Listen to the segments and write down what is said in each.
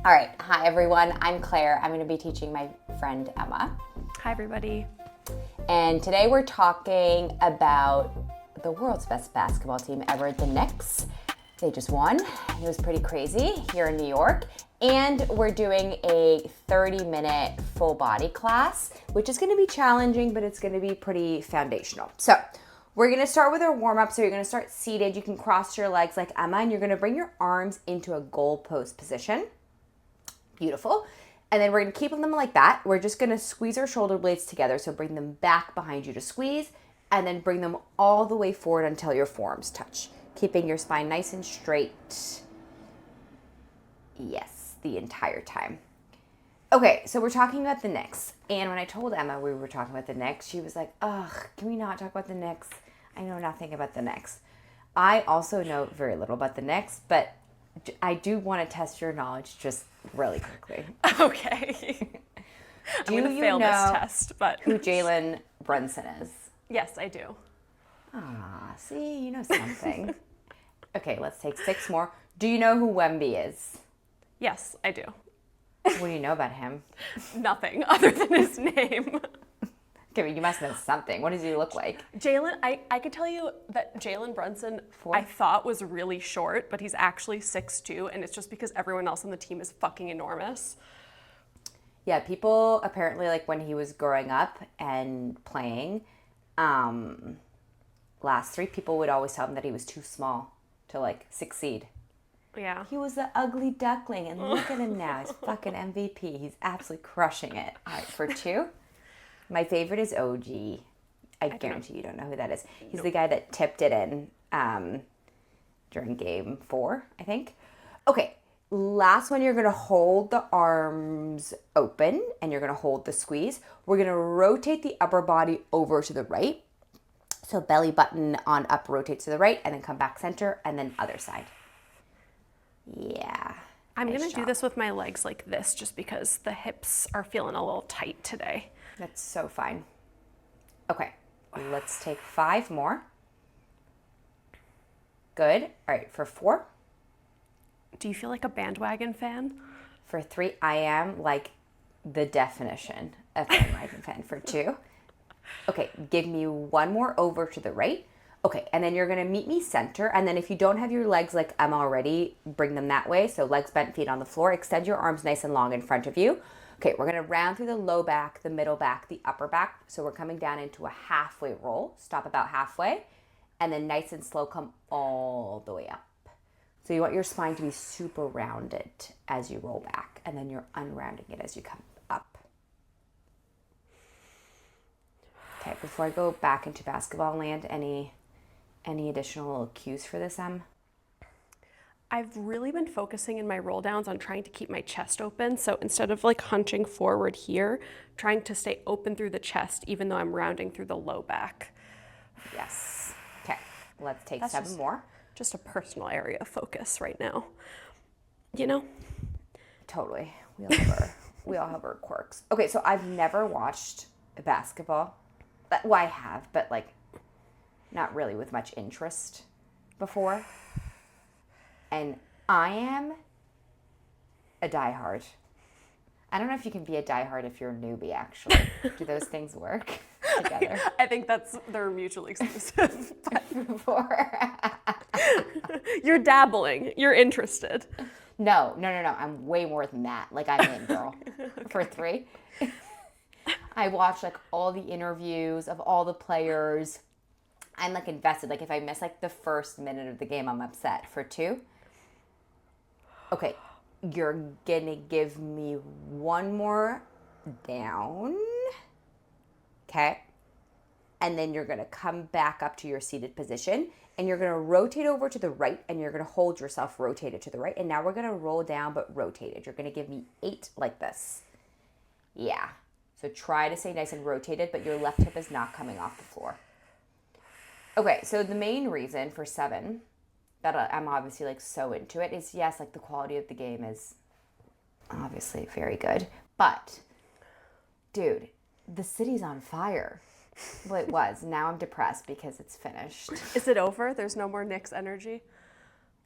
All right, hi everyone, I'm Claire. I'm gonna be teaching my friend Emma. Hi everybody. And today we're talking about the world's best basketball team ever, the Knicks. They just won. It was pretty crazy here in New York. And we're doing a 30-minute full body class, which is gonna be challenging, but it's gonna be pretty foundational. So we're gonna start with our warm-up. So you're gonna start seated. You can cross your legs like Emma, and you're gonna bring your arms into a goal post position. Beautiful. And then we're gonna keep them like that. We're just gonna squeeze our shoulder blades together. So bring them back behind you to squeeze, and then bring them all the way forward until your forearms touch. Keeping your spine nice and straight. Yes, the entire time. Okay, so we're talking about the Knicks. And when I told Emma we were talking about the Knicks, she was like, ugh, can we not talk about the Knicks? I know nothing about the Knicks. I also know very little about the Knicks, but I do want to test your knowledge just really quickly. Okay. I'm going to fail this test, but who Jalen Brunson is? Yes, I do. Ah, see, you know something. Okay, let's take 6 more. Do you know who Wemby is? Yes, I do. What do you know about him? Nothing other than his name. Okay, you must know something. What does he look like? Jalen, I could tell you that Jalen Brunson, I thought was really short, but he's actually 6'2", and it's just because everyone else on the team is fucking enormous. Yeah, people apparently, like when he was growing up and playing, last 3 people would always tell him that he was too small to like succeed. Yeah. He was the ugly duckling, and look at him now. He's fucking MVP. He's absolutely crushing it. All right, for 2. My favorite is OG. I guarantee you don't know who that is. He's the guy that tipped it in during game 4, I think. Okay, last one, you're going to hold the arms open, and you're going to hold the squeeze. We're going to rotate the upper body over to the right. So belly button on up, rotate to the right, and then come back center, and then other side. Yeah. I'm going to do this with my legs like this just because the hips are feeling a little tight today. That's so fine. Okay, let's take 5 more. Good. All right, for 4. Do you feel like a bandwagon fan? For 3, I am like the definition of bandwagon fan. For 2. Okay, give me 1 more over to the right. Okay, and then you're going to meet me center. And then if you don't have your legs like I'm already, bring them that way. So legs bent, feet on the floor. Extend your arms nice and long in front of you. Okay, we're going to round through the low back, the middle back, the upper back. So we're coming down into a halfway roll. Stop about halfway. And then nice and slow, come all the way up. So you want your spine to be super rounded as you roll back. And then you're unrounding it as you come up. Okay, before I go back into basketball land, any additional cues for this, Em? I've really been focusing in my roll downs on trying to keep my chest open. So instead of like hunching forward here, trying to stay open through the chest, even though I'm rounding through the low back. Yes. Okay, let's take 7 more. Just a personal area of focus right now. You know? Totally. We all have our quirks. Okay, so I've never watched basketball. Well, I have, but like not really with much interest before. And I am a diehard. I don't know if you can be a diehard if you're a newbie, actually. Do those things work together? I think they're mutually exclusive. You're dabbling. You're interested. No. I'm way more than that. Like, I'm in, girl. Okay. For 3. I watch like all the interviews of all the players. I'm like invested. Like if I miss like the first minute of the game, I'm upset. For 2. Okay, you're gonna give me 1 more down. Okay. And then you're gonna come back up to your seated position, and you're gonna rotate over to the right, and you're gonna hold yourself rotated to the right. And now we're gonna roll down, but rotated. You're gonna give me 8 like this. Yeah. So try to stay nice and rotated, but your left hip is not coming off the floor. Okay, so the main reason for 7 that I'm obviously like so into it is, yes, like the quality of the game is obviously very good. But, dude, the city's on fire. Well, it was. Now I'm depressed because it's finished. Is it over? There's no more Knicks energy?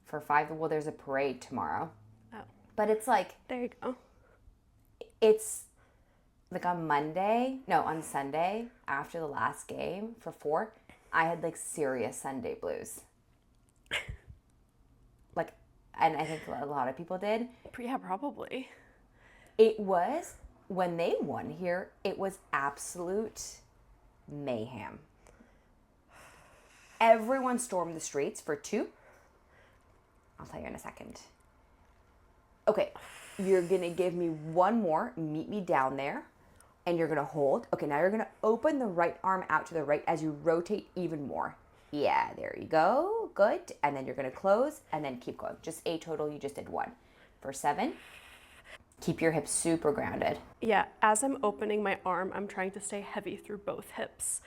For 5, well, there's a parade tomorrow. Oh. But it's like, There you go. it's like on Sunday after the last game for 4, I had like serious Sunday blues. Like, and I think a lot of people did. Yeah, probably. It was, when they won here, it was absolute mayhem. Everyone stormed the streets for 2. I'll tell you in a second. Okay, you're going to give me one more. Meet me down there. And you're going to hold. Okay, now you're going to open the right arm out to the right as you rotate even more. Yeah, there you go. Good. And then you're going to close and then keep going. Just 8 total. You just did 1. For 7. Keep your hips super grounded. Yeah, as I'm opening my arm, I'm trying to stay heavy through both hips.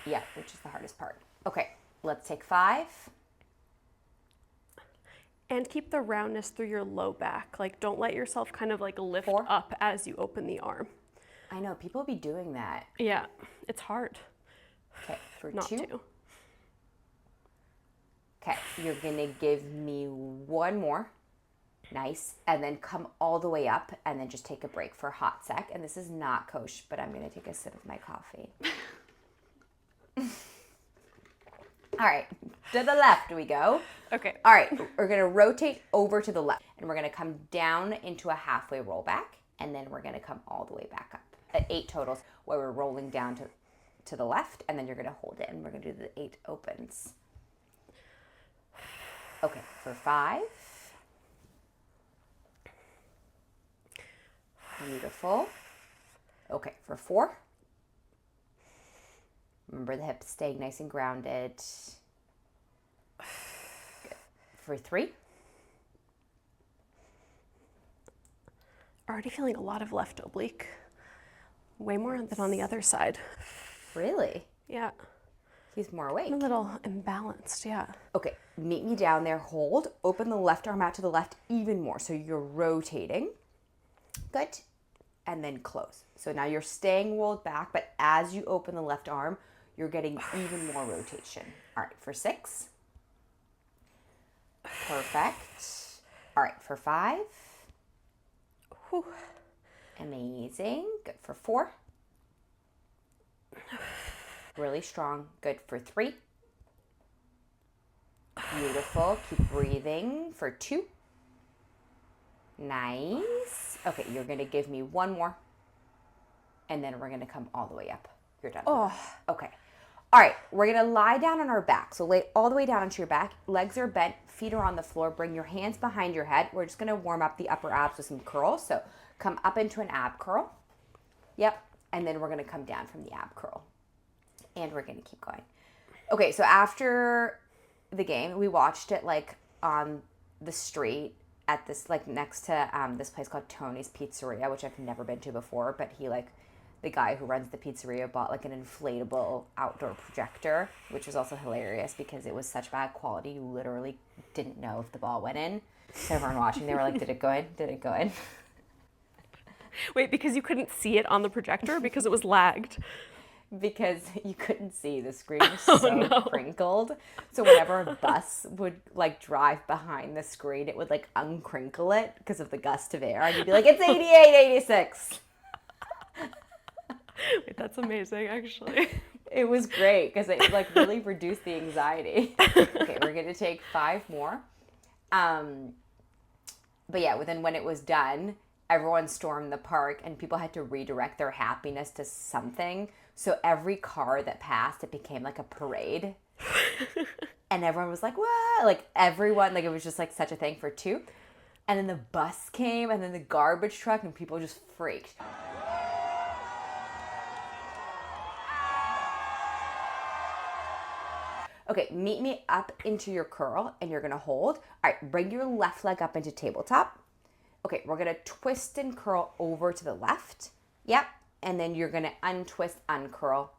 Yeah, which is the hardest part. Okay, let's take 5. And keep the roundness through your low back. Like, don't let yourself kind of like lift 4. up as you open the arm. I know, people be doing that. Yeah, it's hard. Okay, for Not 2. to. Okay, you're going to give me one more. Nice. And then come all the way up and then just take a break for a hot sec. And this is not kosher, but I'm going to take a sip of my coffee. All right, to the left we go. Okay. All right, we're going to rotate over to the left. And we're going to come down into a halfway roll back. And then we're going to come all the way back up. At 8 totals, where we're rolling down to the left. And then you're going to hold it. And we're going to do the 8 opens. Okay, for 5. Beautiful. Okay, for 4. Remember the hips staying nice and grounded. Good. For 3. Already feeling a lot of left oblique. Way more than on the other side. Really? Yeah. He's more awake. I'm a little imbalanced, yeah. Okay, meet me down there. Hold. Open the left arm out to the left even more. So you're rotating. Good. And then close. So now you're staying rolled back, but as you open the left arm, you're getting even more rotation. All right, for 6. Perfect. All right, for 5. Whew. Amazing. Good for 4. Really strong. Good for 3. Beautiful. Keep breathing for 2. Nice. Okay, you're going to give me one more. And then we're going to come all the way up. You're done. Oh. Okay. All right, we're going to lie down on our back. So lay all the way down onto your back. Legs are bent. Feet are on the floor. Bring your hands behind your head. We're just going to warm up the upper abs with some curls. So come up into an ab curl. Yep. And then we're going to come down from the ab curl. And we're going to keep going. Okay, so after the game, we watched it like on the street at this, like next to this place called Tony's Pizzeria, which I've never been to before, but the guy who runs the pizzeria bought like an inflatable outdoor projector, which was also hilarious because it was such bad quality. You literally didn't know if the ball went in. So everyone watching, they were like, did it go in? Did it go in? Wait, because you couldn't see it on the projector because it was lagged? Because you couldn't see, the screen was so crinkled. So whenever a bus would like drive behind the screen, it would like uncrinkle it because of the gust of air. And you'd be like, it's 88, 86. Wait, that's amazing, actually. It was great because it like really reduced the anxiety. Okay, we're going to take 5 more. But yeah, then when it was done, everyone stormed the park and people had to redirect their happiness to something. So every car that passed, it became like a parade. And everyone was like, what? Like everyone, like it was just like such a thing for 2. And then the bus came and then the garbage truck and people just freaked. Okay, meet me up into your curl and you're going to hold. All right, bring your left leg up into tabletop. Okay, we're going to twist and curl over to the left. Yep. And then you're going to untwist, uncurl,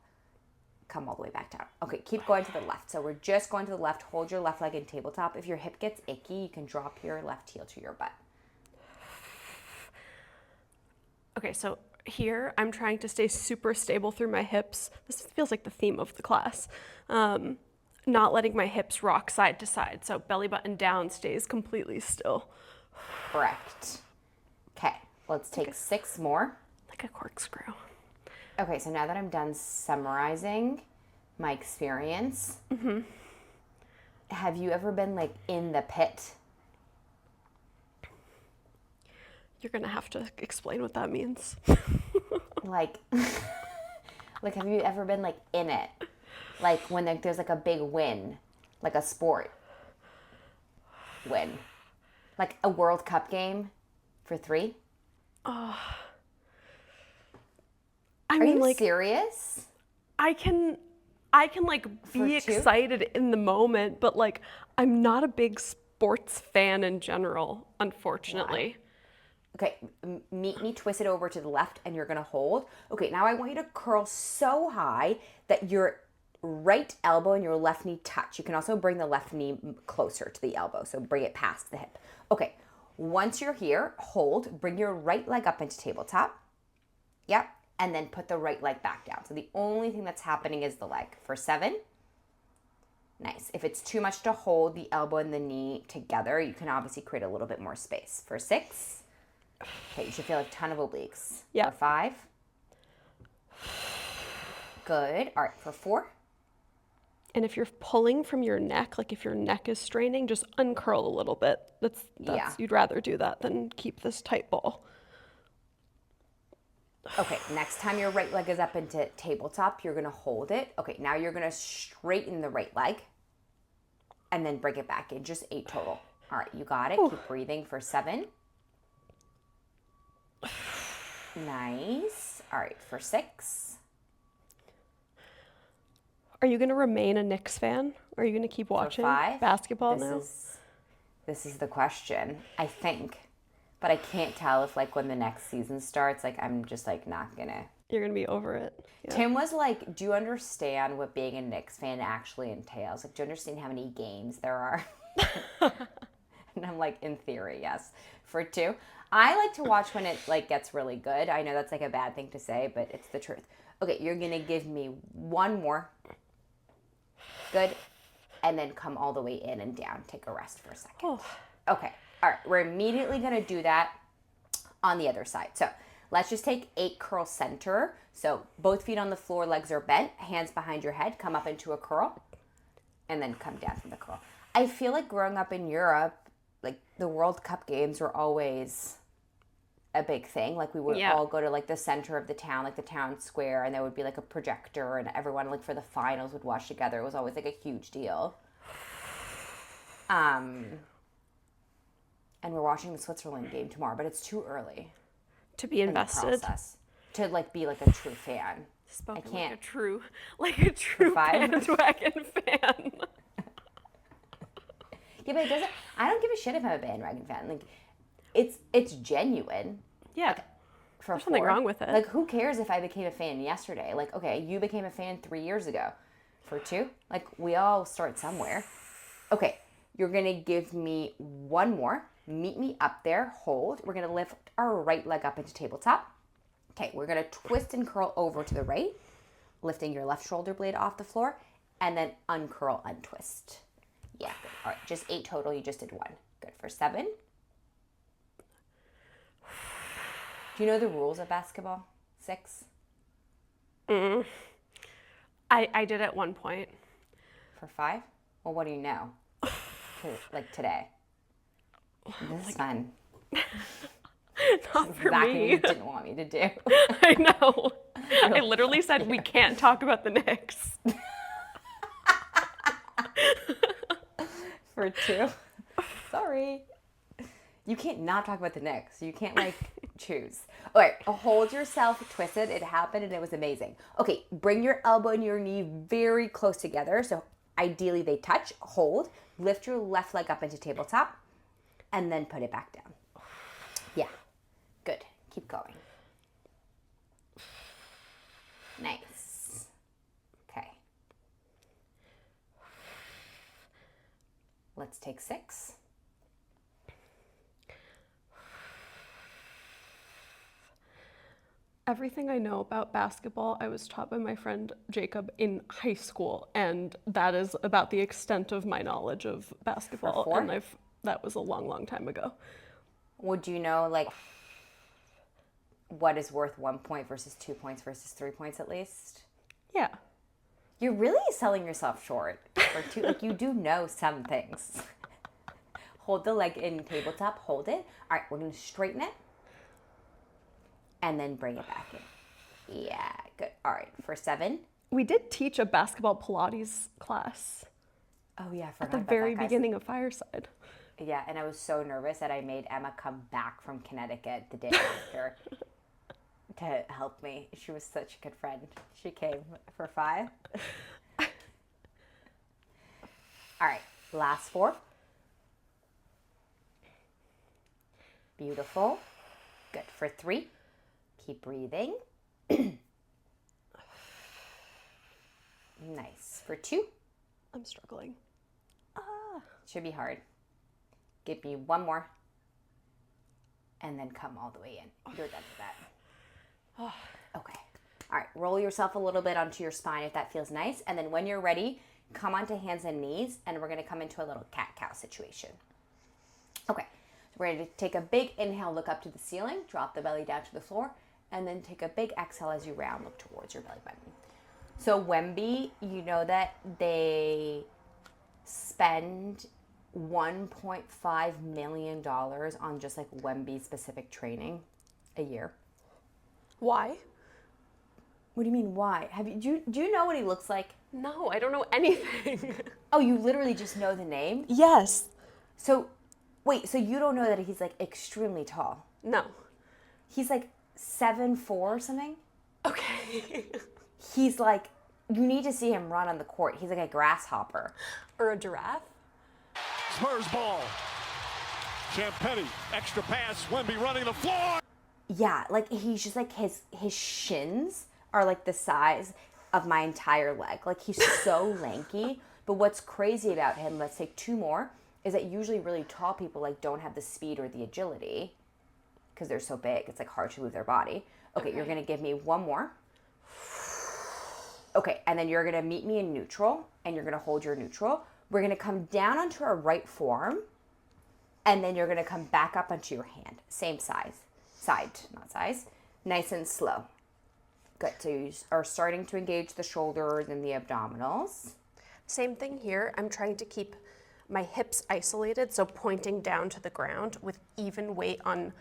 come all the way back down. Okay, keep going to the left. So we're just going to the left. Hold your left leg in tabletop. If your hip gets icky, you can drop your left heel to your butt. Okay, so here I'm trying to stay super stable through my hips. This feels like the theme of the class. Not letting my hips rock side to side. So belly button down stays completely still. Correct. Okay, let's take 6 more. Like a corkscrew. Okay, so now that I'm done summarizing my experience, have you ever been like in the pit? You're gonna have to explain what that means. Like, like have you ever been like in it? Like when there's like a big win, like a sport win, like a World Cup game for 3? I Are mean, you like, serious? I can like be For 2? excited in the moment, but like I'm not a big sports fan in general, unfortunately. Okay, meet me twisted over to the left and you're gonna hold. Okay, now I want you to curl so high that your right elbow and your left knee touch. You can also bring the left knee closer to the elbow, so bring it past the hip. Okay, once you're here, hold, bring your right leg up into tabletop. Yep, and then put the right leg back down. So the only thing that's happening is the leg. For 7, nice. If it's too much to hold the elbow and the knee together, you can obviously create a little bit more space. For 6, okay, you should feel a ton of obliques. Yeah. For 5, good. All right, for 4, And if you're pulling from your neck, like if your neck is straining, just uncurl a little bit. That's Yeah. You'd rather do that than keep this tight ball. okay, next time your right leg is up into tabletop, you're gonna hold it. Okay, now you're gonna straighten the right leg and then bring it back in. Just 8 total. All right, you got it. Keep breathing for 7. Nice. All right, for 6. Are you going to remain a Knicks fan? Or are you going to keep watching 5. basketball now? This is the question, I think. But I can't tell if like when the next season starts, like I'm just like not gonna. You're going to be over it. Yeah. Tim was like, do you understand what being a Knicks fan actually entails? Like, do you understand how many games there are? And I'm like, in theory, yes. For 2. I like to watch when it like gets really good. I know that's like a bad thing to say, but it's the truth. Okay, you're gonna give me 1 more. Good. And then come all the way in and down. Take a rest for a second. Oh. Okay. All right. We're immediately going to do that on the other side. So let's just take 8 curl center. So both feet on the floor, legs are bent, hands behind your head, come up into a curl, and then come down from the curl. I feel like growing up in Europe, like the World Cup games were always a big thing. Like we would all go to like the center of the town, like the town square, and there would be like a projector and everyone like for the finals would watch together. It was always like a huge deal. And we're watching the Switzerland game tomorrow, but it's too early To be invested. in the process to like be like a true fan. Spoken I can't. like a true 5? bandwagon fan. Yeah, but it doesn't. I don't give a shit if I'm a bandwagon fan. Like, it's genuine. Yeah. For There's nothing 4. wrong with it. Like, who cares if I became a fan yesterday? Like, okay, you became a fan 3 years ago. For 2, like we all start somewhere. Okay, you're gonna give me 1 more. Meet me up there. Hold. We're gonna lift our right leg up into tabletop. Okay, we're gonna twist and curl over to the right, lifting your left shoulder blade off the floor, and then uncurl, untwist. Yeah, good. All right, just 8 total. You just did 1. Good. For 7. Do you know the rules of basketball? 6. I did at one point. For 5? Well, what do you know? Like today. This is fun. Not for Exactly what me. you didn't want me to do. I know. I literally said we can't talk about the Knicks. For 2. Sorry. You can't not talk about the Knicks. You can't like choose. All right, hold yourself twisted. It happened and it was amazing. Okay, bring your elbow and your knee very close together. So ideally they touch. Hold. Lift your left leg up into tabletop and then put it back down. Yeah, good. Keep going. Nice. Okay. Let's take 6. Everything I know about basketball, I was taught by my friend Jacob in high school, and that is about the extent of my knowledge of basketball. For 4? And that was a long, long time ago. Would you know, like, what is worth 1 point versus 2 points versus 3 points at least? Yeah. You're really selling yourself short. For two, like, you do know some things. Hold the leg in tabletop. Hold it. All right, we're going to straighten it. And then bring it back in. Yeah, good. All right, for 7. We did teach a basketball Pilates class Oh, yeah, I forgot at the about very that, guys. beginning of Fireside. Yeah, and I was so nervous that I made Emma come back from Connecticut the day after to help me. She was such a good friend. She came for 5. All right, last 4. Beautiful. Good. For 3, keep breathing. Nice. For 2, I'm struggling. should be hard. Give me 1 more. And then come all the way in. You're done with that. Okay. All right. Roll yourself a little bit onto your spine if that feels nice. And then when you're ready, come onto hands and knees. And we're going to come into a little cat-cow situation. Okay. So we're going to take a big inhale, look up to the ceiling. Drop the belly down to the floor. And then take a big exhale as you round, look towards your belly button. So Wemby, you know that they spend $1.5 million on just like Wemby specific training a year. Why? What do you mean why? Do you know what he looks like? No, I don't know anything. Oh, you literally just know the name? Yes. So wait, so you don't know that he's like extremely tall? No. He's like 7'4" or something? Okay. He's like, you need to see him run on the court. He's like a grasshopper. Or a giraffe? Spurs ball. Champetti, extra pass, Wemby running the floor. Yeah, like he's just like his shins are like the size of my entire leg. Like he's so lanky. But what's crazy about him, let's take 2 more, is that usually really tall people like don't have the speed or the agility because they're so big. It's like hard to move their body. Okay, you're gonna give me 1 more. Okay, and then you're gonna meet me in neutral and you're gonna hold your neutral. We're gonna come down onto our right forearm and then you're gonna come back up onto your hand. Same side, not size. Nice and slow. Good, so you are starting to engage the shoulders and the abdominals. Same thing here. I'm trying to keep my hips isolated, so pointing down to the ground with even weight on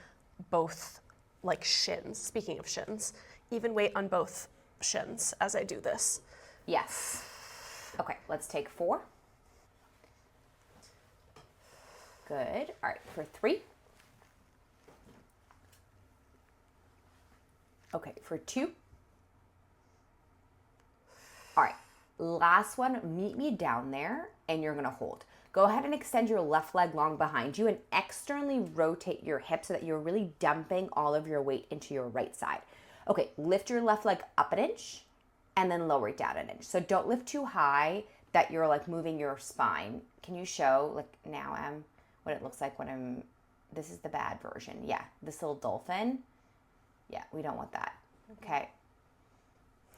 both like shins. Speaking of shins, even weight on both shins as I do this. Yes. Okay, let's take 4. Good. All right, for 3. Okay, for 2. All right, last one. Meet me down there and you're gonna hold. Go ahead and extend your left leg long behind you and externally rotate your hips so that you're really dumping all of your weight into your right side. Okay, lift your left leg up an inch and then lower it down an inch. So don't lift too high that you're like moving your spine. Can you show like now what it looks like when this is the bad version. Yeah, this little dolphin. Yeah, we don't want that. Okay.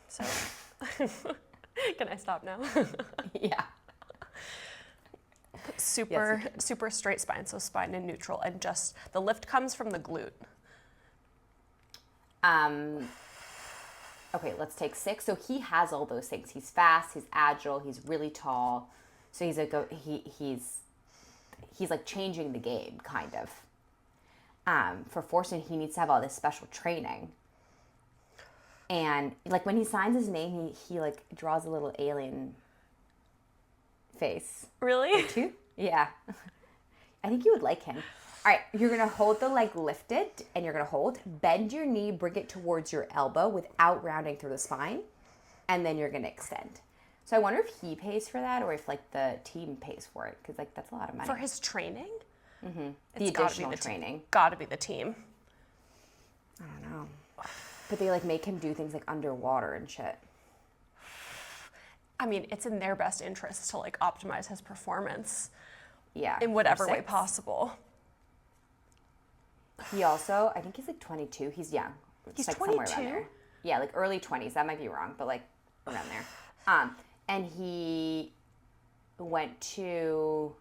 So, can I stop now? Yeah. Super Yes, super straight spine, so spine in neutral, and just the lift comes from the glute. Okay, let's take 6. So he has all those things. He's fast, he's agile, he's really tall. So he's like he's like changing the game, kind of. For Forsen, he needs to have all this special training. And like when he signs his name, he like draws a little alien face. Really? Too? Yeah. I think you would like him. All right, you're going to hold the leg lifted and you're going to hold. Bend your knee, bring it towards your elbow without rounding through the spine. And then you're going to extend. So I wonder if he pays for that or if like the team pays for it because like that's a lot of money. For his training? Mm-hmm. The additional training. Gotta be the team. I don't know. But they like make him do things like underwater and shit. I mean, it's in their best interest to like optimize his performance. Yeah. In whatever for way 6. possible. He also, I think he's like 22. He's young. He's like 22? somewhere around there. Yeah, like early 20s. That might be wrong, but like around there. And he went to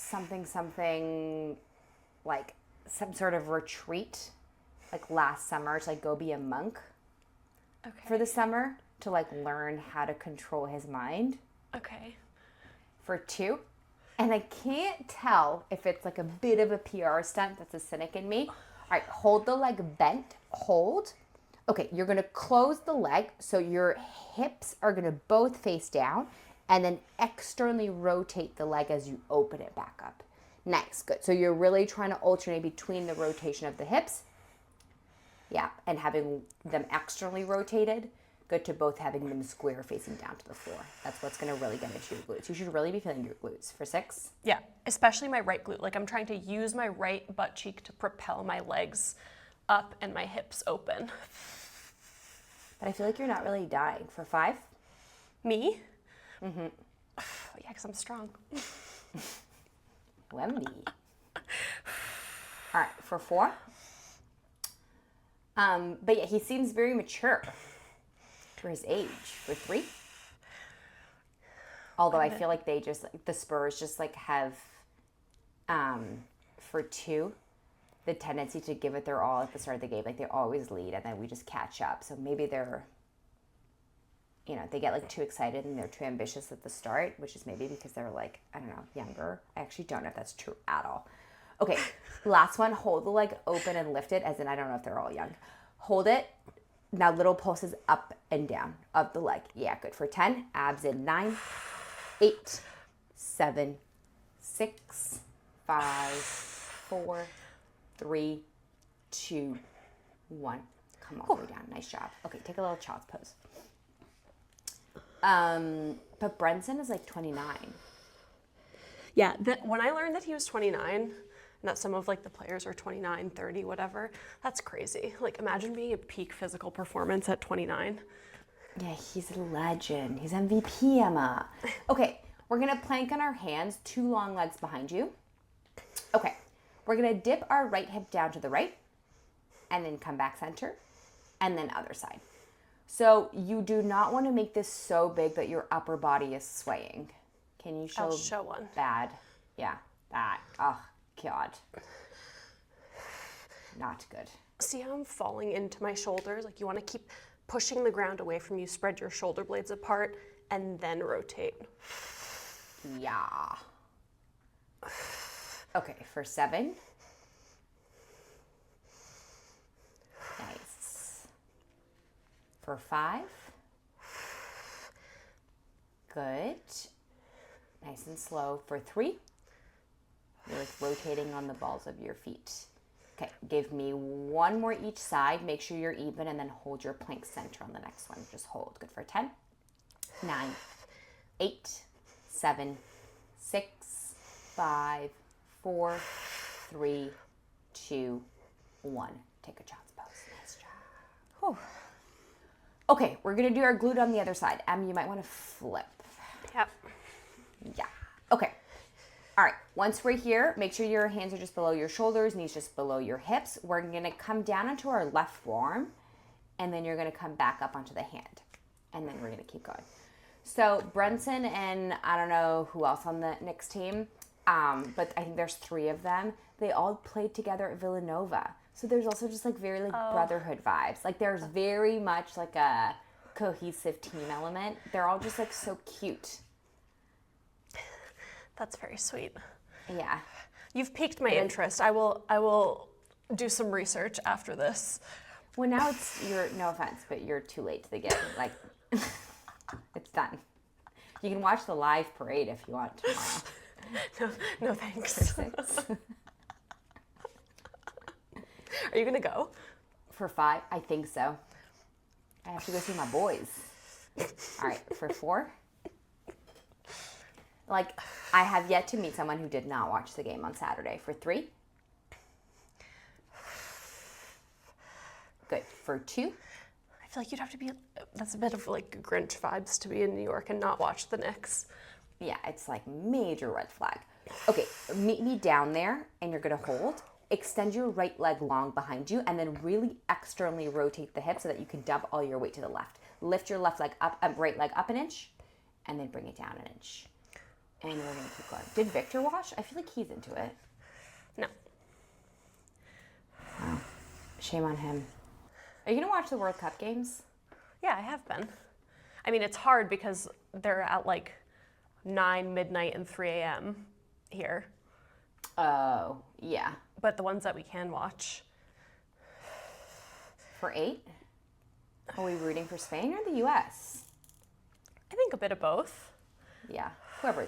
something like some sort of retreat like last summer to like go be a monk for the summer to like learn how to control his mind. Okay. For 2. And I can't tell if it's like a bit of a PR stunt. That's a cynic in me. All right, hold the leg bent. Hold. Okay, you're going to close the leg so your hips are going to both face down, and then externally rotate the leg as you open it back up. Nice, good. So you're really trying to alternate between the rotation of the hips, yeah, and having them externally rotated. Good to both having them square facing down to the floor. That's what's going to really get into your glutes. You should really be feeling your glutes. For 6. Yeah, especially my right glute. Like I'm trying to use my right butt cheek to propel my legs up and my hips open. But I feel like you're not really dying. For 5. Me? Mm-hmm. Yeah, because I'm strong. Wemby. All right, for 4. But yeah, he seems very mature for his age. For 3. Although I feel like they just, like, the Spurs just like have, for 2, the tendency to give it their all at the start of the game. Like they always lead and then we just catch up. So maybe they're, you know, they get like too excited and they're too ambitious at the start, which is maybe because they're like, I don't know, younger. I actually don't know if that's true at all. Okay, last one, hold the leg open and lift it, as in I don't know if they're all young. Hold it. Now little pulses up and down of the leg. Yeah, good. For 10, abs in 9, 8, 7, 6, 5, 4, 3, 2, 1. Come all the way down. Nice job. Okay, take a little child's pose. But Brenson is like 29. Yeah, when I learned that he was 29 and that some of like the players are 29, 30, whatever, that's crazy. Like imagine being at peak physical performance at 29. Yeah, he's a legend. He's MVP, Emma. Okay, we're going to plank on our hands, 2 long legs behind you. Okay, we're going to dip our right hip down to the right and then come back center and then other side. So you do not want to make this so big that your upper body is swaying. Can you show? I'll show one. Bad. Yeah, that. Oh, God. Not good. See how I'm falling into my shoulders? Like you want to keep pushing the ground away from you, spread your shoulder blades apart, and then rotate. Yeah. Okay, for 7. Nice. For 5. Good. Nice and slow. For 3. You're like rotating on the balls of your feet. Okay, give me 1 more each side. Make sure you're even and then hold your plank center on the next one. Just hold. Good for 10, 9, 8, 7, 6, 5, 4, 3, 2, 1. Take a child's pose. Nice job. Whew. Okay, we're going to do our glute on the other side. You might want to flip. Yep. Yeah. Okay. All right, once we're here, make sure your hands are just below your shoulders, knees just below your hips. We're going to come down onto our left forearm, and then you're going to come back up onto the hand, and then we're going to keep going. So Brunson and I don't know who else on the Knicks team, but I think there's 3 of them. They all played together at Villanova. So there's also just like very like brotherhood vibes. Like there's very much like a cohesive team element. They're all just like so cute. That's very sweet. Yeah. You've piqued my interest. I will do some research after this. Well, now no offense, but you're too late to the game. Like, it's done. You can watch the live parade if you want tomorrow. No thanks. For 6. Are you going to go? For 5, I think so. I have to go see my boys. All right, for 4. Like, I have yet to meet someone who did not watch the game on Saturday. For 3. Good. For 2. I feel like you'd have to be, that's a bit of like Grinch vibes to be in New York and not watch the Knicks. Yeah, it's like major red flag. Okay, meet me down there and you're going to hold. Extend your right leg long behind you and then really externally rotate the hip so that you can dump all your weight to the left. Lift your left leg up, right leg up an inch and then bring it down an inch. And we're going to keep going. Did Victor watch? I feel like he's into it. No. Wow. Shame on him. Are you going to watch the World Cup games? Yeah, I have been. I mean, it's hard because they're at like 9, midnight, and 3 a.m. here. Oh, yeah. But the ones that we can watch. For 8? Are we rooting for Spain or the U.S.? I think a bit of both. Yeah. Whenever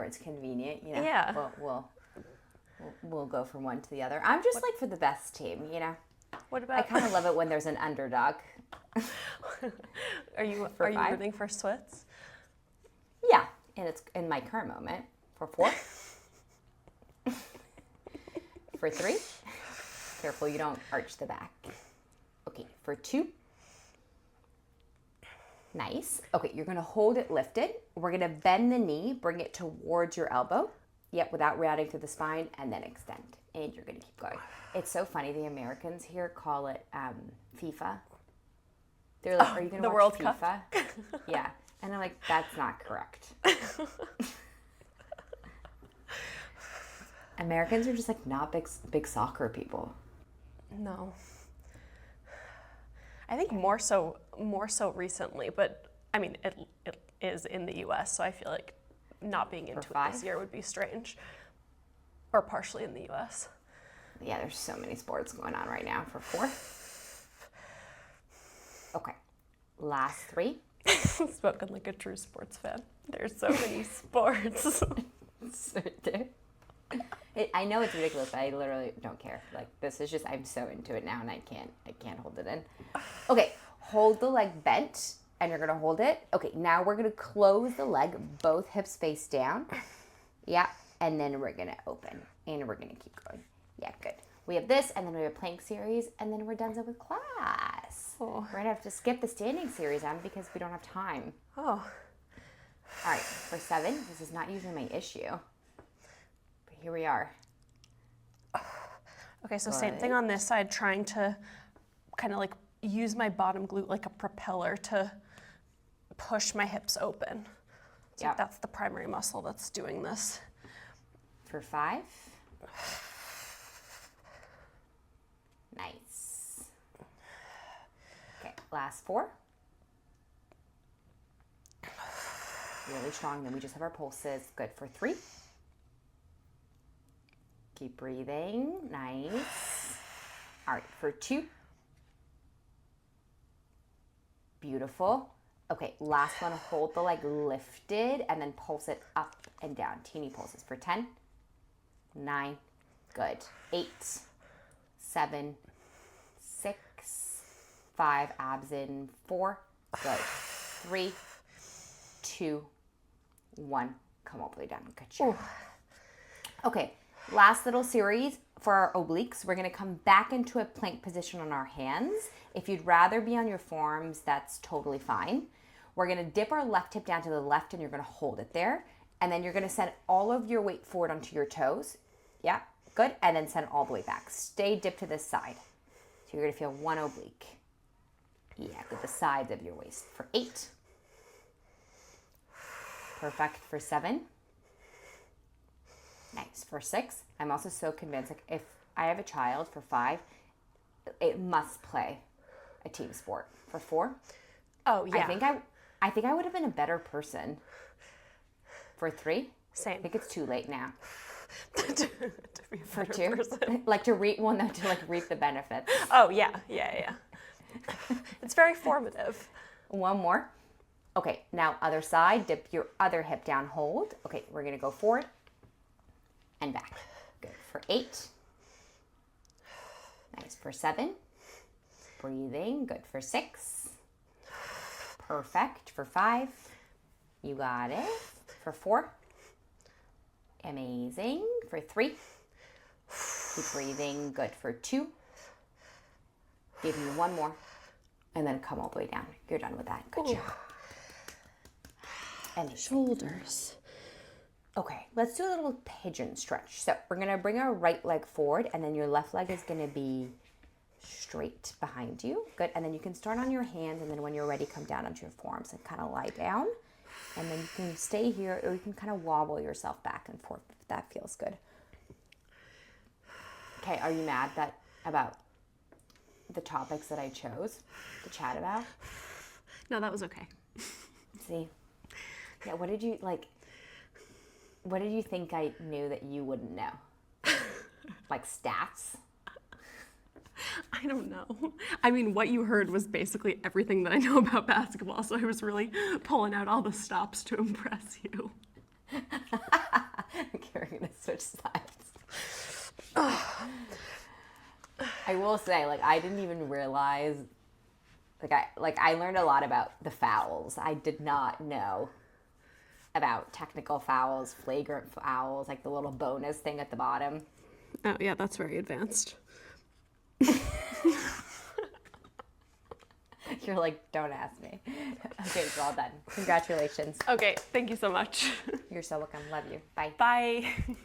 it's convenient, you know. Yeah. We'll go from one to the other. I'm just like for the best team, you know. What I about? kind of love it when there's an underdog. Are you five? rooting for Swiss? Yeah, and it's in my current moment. For 4. For 3. Careful you don't arch the back. Okay, for 2. Nice. Okay, you're going to hold it lifted. We're going to bend the knee, bring it towards your elbow. Yep, without routing through the spine, and then extend. And you're going to keep going. It's so funny. The Americans here call it FIFA. They're like, are you going to watch World FIFA? Cup? Yeah. And I'm like, that's not correct. Americans are just like not big soccer people. No. I think more so recently, but I mean it is in the US, so I feel like not being into it this year would be strange. Or partially in the US. Yeah, there's so many sports going on right now. For 4. Okay. Last 3. Spoken like a true sports fan. There's so many sports. I know it's ridiculous, but I literally don't care. Like, this is just, I'm so into it now, and I can't hold it in. Okay, hold the leg bent, and you're gonna hold it. Okay, now we're gonna close the leg, both hips face down. Yeah, and then we're gonna open, and we're gonna keep going. Yeah, good. We have this, and then we have a plank series, and then we're done with class. Oh. We're gonna have to skip the standing series on because we don't have time. Oh. All right, for 7, this is not usually my issue. But here we are. Okay, so same thing on this side, trying to kind of like use my bottom glute like a propeller to push my hips open. So Yep. that's the primary muscle that's doing this. For 5. Nice. Okay, last 4. Really strong. Then we just have our pulses. Good for 3. Keep breathing. Nice. All right, for 2. Beautiful. Okay, last one. Hold the leg lifted and then pulse it up and down. Teeny pulses for 10, 9, good. 8, 7, 6, 5, abs in. 4, good. 3, 2, 1. Come all the way down. Good job. Okay, last little series for our obliques. We're going to come back into a plank position on our hands. If you'd rather be on your forearms, that's totally fine. We're going to dip our left hip down to the left, and you're going to hold it there. And then you're going to send all of your weight forward onto your toes. Yeah, good. And then send all the way back. Stay dipped to this side. So you're going to feel 1 oblique. Yeah, good. The sides of your waist. For 8. Perfect. For 7. Nice. For 6. I'm also so convinced, like, if I have a child, for 5, it must play a team sport. For 4. Oh, yeah. I think I would have been a better person. For 3. Same. I think it's too late now. to be a For better 2, person. like to reap the benefits. Oh, yeah. It's very formative. 1 more. Okay, now other side, dip your other hip down, hold. Okay, we're gonna go forward and back. Good. For 8. Nice. For 7. Breathing. Good. For 6. Perfect. For 5. You got it. For 4. Amazing. For 3. Keep breathing. Good. For 2. Give me 1 more. And then come all the way down. You're done with that. Good job. And shoulders. Okay, let's do a little pigeon stretch. So we're going to bring our right leg forward, and then your left leg is going to be straight behind you. Good. And then you can start on your hands, and then when you're ready, come down onto your forearms and kind of lie down. And then you can stay here, or you can kind of wobble yourself back and forth if that feels good. Okay, are you mad about the topics that I chose to chat about? No, that was okay. See? Yeah, what did you think I knew that you wouldn't know? Like stats? I don't know. I mean, what you heard was basically everything that I know about basketball, so I was really pulling out all the stops to impress you. Okay, we're gonna switch sides. I will say, like, I didn't even realize, I learned a lot about the fouls. I did not know about technical fouls, flagrant fouls, like the little bonus thing at the bottom. Oh, yeah, that's very advanced. You're like, don't ask me. Okay, well done. Congratulations. Okay, thank you so much. You're so welcome. Love you. Bye. Bye.